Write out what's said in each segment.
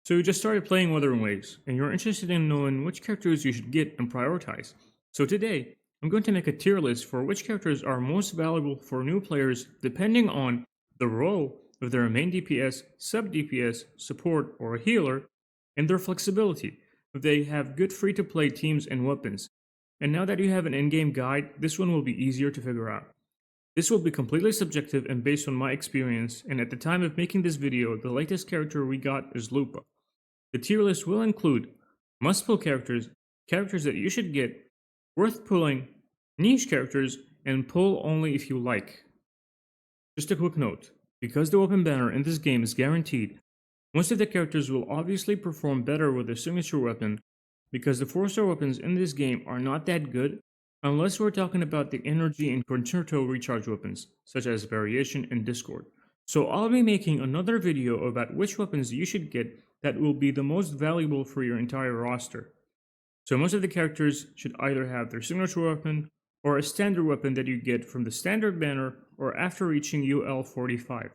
So you just started playing Wuthering Waves, and you're interested in knowing which characters you should get and prioritize. So today, I'm going to make a tier list for which characters are most valuable for new players depending on the role of their main DPS, sub DPS, support, or a healer, and their flexibility, if they have good free-to-play teams and weapons. And now that you have an in-game guide, this one will be easier to figure out. This will be completely subjective and based on my experience, and at the time of making this video, the latest character we got is Lupa. The tier list will include must-pull characters, characters that you should get, worth pulling, niche characters, and pull only if you like. Just a quick note, because the weapon banner in this game is guaranteed, most of the characters will obviously perform better with their signature weapon, because the 4-star weapons in this game are not that good unless we're talking about the energy and concerto recharge weapons, such as Variation and Discord. So I'll be making another video about which weapons you should get that will be the most valuable for your entire roster. So most of the characters should either have their signature weapon or a standard weapon that you get from the standard banner or after reaching UL 45.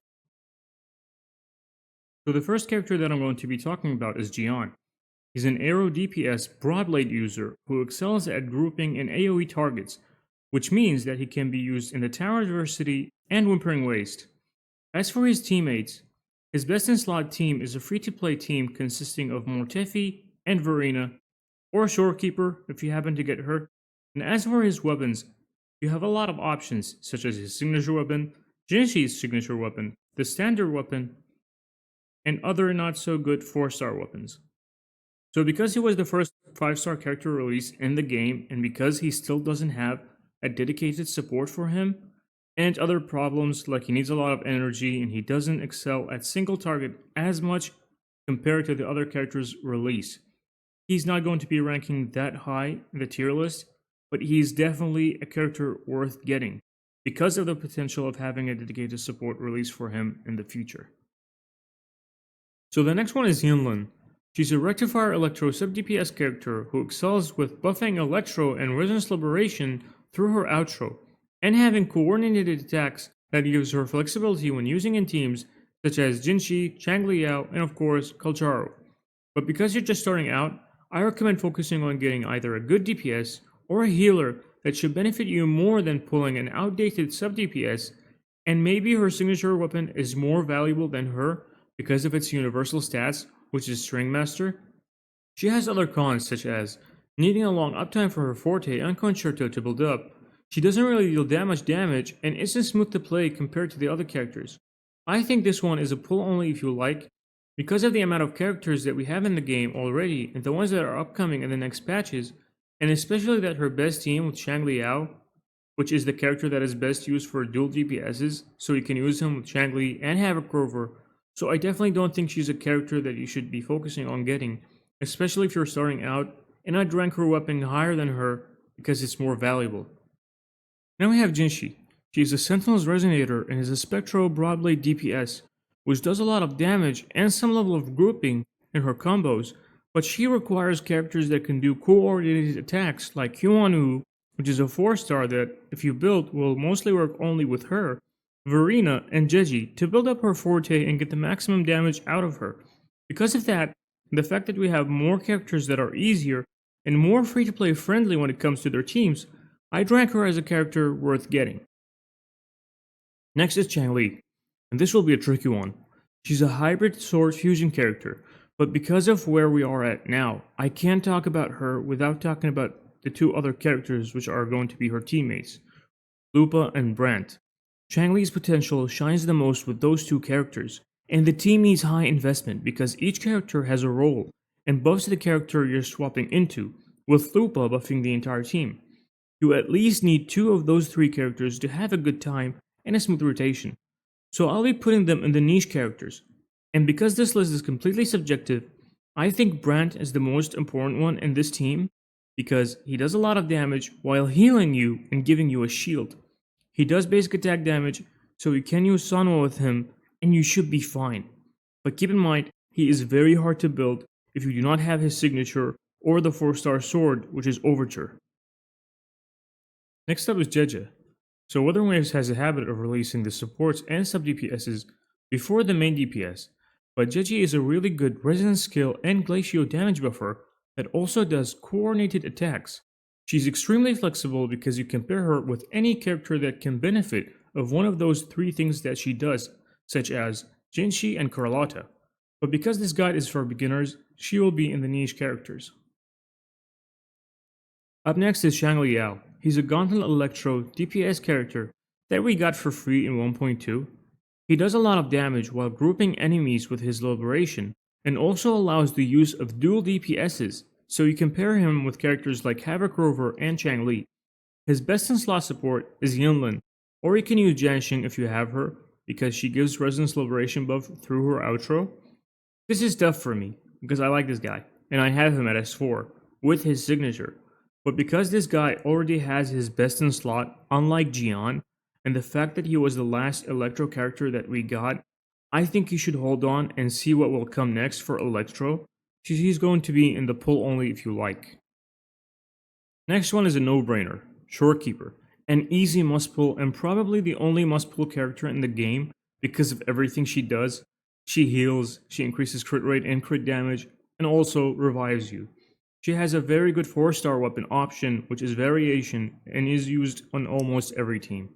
So the first character that I'm going to be talking about is Jian. He's an arrow DPS broadblade user who excels at grouping and AoE targets, which means that he can be used in the Tower Adversity and Whimpering Waste. As for his teammates, his best-in-slot team is a free-to-play team consisting of Mortefi and Verena, or Shorekeeper if you happen to get hurt. And as for his weapons, you have a lot of options, such as his signature weapon, Jinshi's signature weapon, the standard weapon, and other not-so-good 4-star weapons. So because he was the first 5-star character released in the game, and because he still doesn't have a dedicated support for him, and other problems like he needs a lot of energy and he doesn't excel at single target as much compared to the other characters released. He's not going to be ranking that high in the tier list, but he's definitely a character worth getting because of the potential of having a dedicated support release for him in the future. So the next one is Yunlin. She's a Rectifier Electro sub-DPS character who excels with buffing Electro and Resonance Liberation through her outro, and having coordinated attacks that gives her flexibility when using in teams such as Jinshi, Changliao, and of course, Kalcharo. But because you're just starting out, I recommend focusing on getting either a good DPS or a healer that should benefit you more than pulling an outdated sub-DPS, and maybe her signature weapon is more valuable than her because of its universal stats, which is String Master. She has other cons such as needing a long uptime for her Forte and Concerto to build up. She doesn't really deal that much damage and isn't smooth to play compared to the other characters. I think this one is a pull only if you like, because of the amount of characters that we have in the game already and the ones that are upcoming in the next patches, and especially that her best team with Changliao, which is the character that is best used for dual DPSs, so you can use him with Changli and Havoc Rover. So I definitely don't think she's a character that you should be focusing on getting, especially if you're starting out, and I'd rank her weapon higher than her because it's more valuable. Now we have Jinshi. She's a Sentinel's Resonator and is a Spectro Broadblade DPS, which does a lot of damage and some level of grouping in her combos, but she requires characters that can do coordinated attacks like Huanu, which is a 4-star that, if you build, will mostly work only with her, Verena, and Jeji to build up her Forte and get the maximum damage out of her. Because of that, the fact that we have more characters that are easier and more free-to-play friendly when it comes to their teams, I'd rank her as a character worth getting. Next is Changli, and this will be a tricky one. She's a hybrid sword fusion character, but because of where we are at now, I can't talk about her without talking about the two other characters which are going to be her teammates, Lupa and Brandt. Changli's potential shines the most with those two characters, and the team needs high investment because each character has a role and buffs the character you're swapping into, with Lupa buffing the entire team. You at least need 2 of those 3 characters to have a good time and a smooth rotation. So I'll be putting them in the niche characters. And because this list is completely subjective, I think Brandt is the most important one in this team because he does a lot of damage while healing you and giving you a shield. He does basic attack damage, so you can use Sanwa with him and you should be fine. But keep in mind, he is very hard to build if you do not have his signature or the 4-star sword, which is Overture. Next up is Jeje. So Wuthering Waves has a habit of releasing the supports and sub DPSs before the main DPS, but Jeji is a really good resistance skill and glacial damage buffer that also does coordinated attacks. She's extremely flexible because you can pair her with any character that can benefit of one of those three things that she does, such as Jinshi and Carlotta. But because this guide is for beginners, she will be in the niche characters. Up next is Shang Liao. He's a Gauntlet Electro DPS character that we got for free in 1.2. He does a lot of damage while grouping enemies with his liberation, and also allows the use of dual DPSs, so you can pair him with characters like Havoc Rover and Chang Li. His best in slot support is Yunlin, or you can use Jianxing if you have her, because she gives Resonance Liberation buff through her outro. This is tough for me, because I like this guy, and I have him at S4, with his signature. But because this guy already has his best in slot, unlike Jian, and the fact that he was the last Electro character that we got, I think you should hold on and see what will come next for Electro. He's going to be in the pull only if you like. Next one is a no-brainer, Shorekeeper, an easy must pull and probably the only must pull character in the game because of everything she does. She heals, she increases crit rate and crit damage, and also revives you. She has a very good 4-star weapon option, which is variation and is used on almost every team.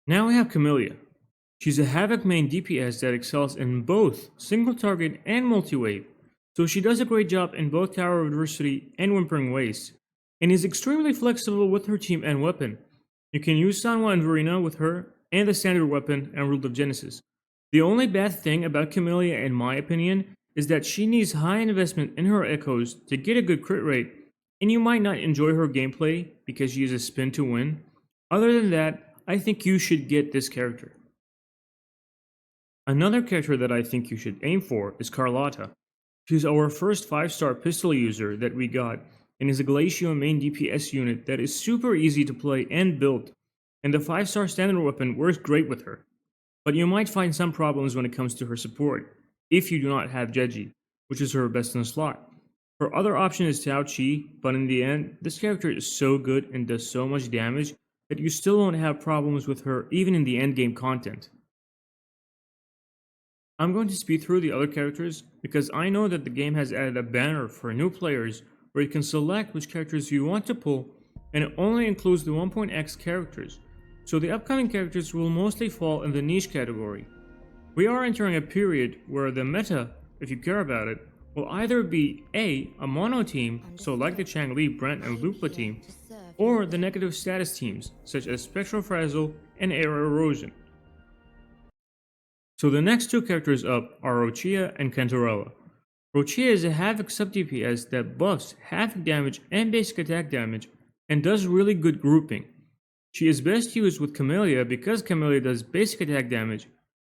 Now we have Camellia. She's a Havoc main DPS that excels in both single target and multi-wave, so she does a great job in both Tower of Adversity and Wuthering Waves, and is extremely flexible with her team and weapon. You can use Sanwa and Verena with her, and the standard weapon and Rule of Genesis. The only bad thing about Camellia, in my opinion, is that she needs high investment in her echoes to get a good crit rate, and you might not enjoy her gameplay because she uses spin to win. Other than that, I think you should get this character. Another character that I think you should aim for is Carlotta. She's our first 5-star pistol user that we got, and is a Glacio main DPS unit that is super easy to play and build, and the 5-star standard weapon works great with her. But you might find some problems when it comes to her support, if you do not have Jeji, which is her best in slot. Her other option is Tao Chi, but in the end, this character is so good and does so much damage that you still won't have problems with her even in the endgame content. I'm going to speed through the other characters because I know that the game has added a banner for new players where you can select which characters you want to pull, and it only includes the 1.x characters, so the upcoming characters will mostly fall in the niche category. We are entering a period where the meta, if you care about it, will either be a mono team, so like the Chang Li, Brent, and Lupa team, or the negative status teams, such as Spectrofrazzle and Air Erosion. So the next two characters up are Rochia and Cantarella. Rochia is a Havoc sub-DPS that buffs Havoc damage and basic attack damage, and does really good grouping. She is best used with Camellia because Camellia does basic attack damage,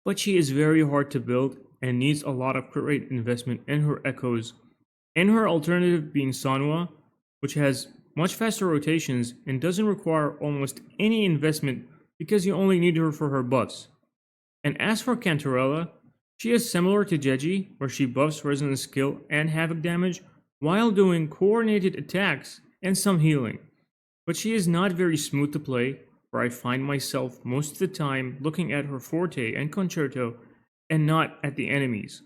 but she is very hard to build and needs a lot of crit rate investment in her echoes, and her alternative being Sanwa, which has much faster rotations and doesn't require almost any investment because you only need her for her buffs. And as for Cantarella, she is similar to Jeji, where she buffs resonance skill and havoc damage while doing coordinated attacks and some healing. But she is not very smooth to play, where I find myself most of the time looking at her forte and concerto and not at the enemies.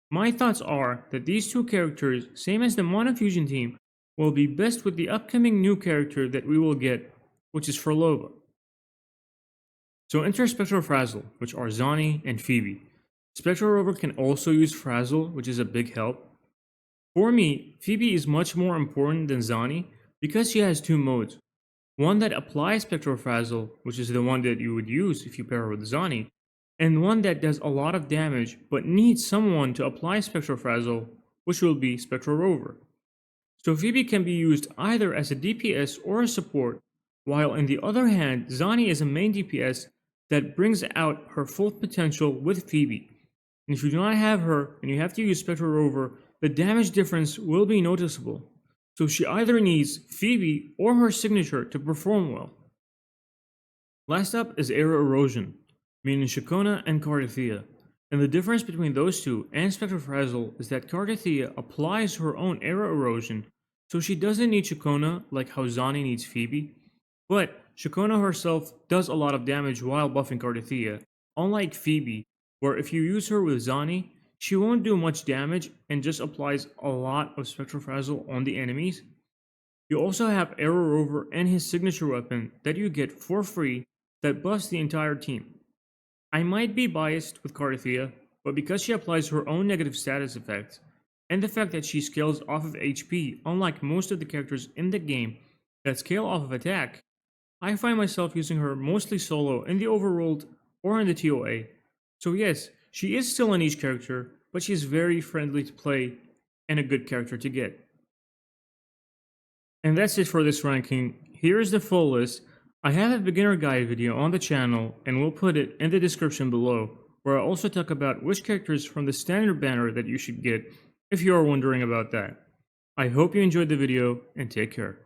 My thoughts are that these two characters, same as the Monofusion team, will be best with the upcoming new character that we will get, which is Frolova. So enter Spectrofrazzle, which are Zani and Phoebe. Spectro Rover can also use Frazzle, which is a big help. For me, Phoebe is much more important than Zani because she has two modes. One that applies Spectrofrazzle, which is the one that you would use if you pair her with Zani, and one that does a lot of damage but needs someone to apply Spectrofrazzle, which will be Spectro Rover. So Phoebe can be used either as a DPS or a support, while on the other hand, Zani is a main DPS that brings out her full potential with Phoebe. And if you do not have her and you have to use Spectro Rover, the damage difference will be noticeable. So she either needs Phoebe or her signature to perform well. Last up is Air Erosion, meaning Shakona and Cardathea. And the difference between those two and Spectrofrazzle is that Cardathea applies her own Air Erosion, so she doesn't need Shakona like how Zani needs Phoebe. But Shakona herself does a lot of damage while buffing Cardathea, unlike Phoebe, where if you use her with Zani, she won't do much damage and just applies a lot of Spectrofrazzle on the enemies. You also have Arrow Rover and his signature weapon that you get for free that buffs the entire team. I might be biased with Carthea, but because she applies her own negative status effects, and the fact that she scales off of HP, unlike most of the characters in the game that scale off of attack, I find myself using her mostly solo in the overworld or in the TOA. So yes, she is still a niche character, but she is very friendly to play and a good character to get. And that's it for this ranking. Here is the full list. I have a beginner guide video on the channel and we'll put it in the description below, where I also talk about which characters from the standard banner that you should get if you are wondering about that. I hope you enjoyed the video and take care.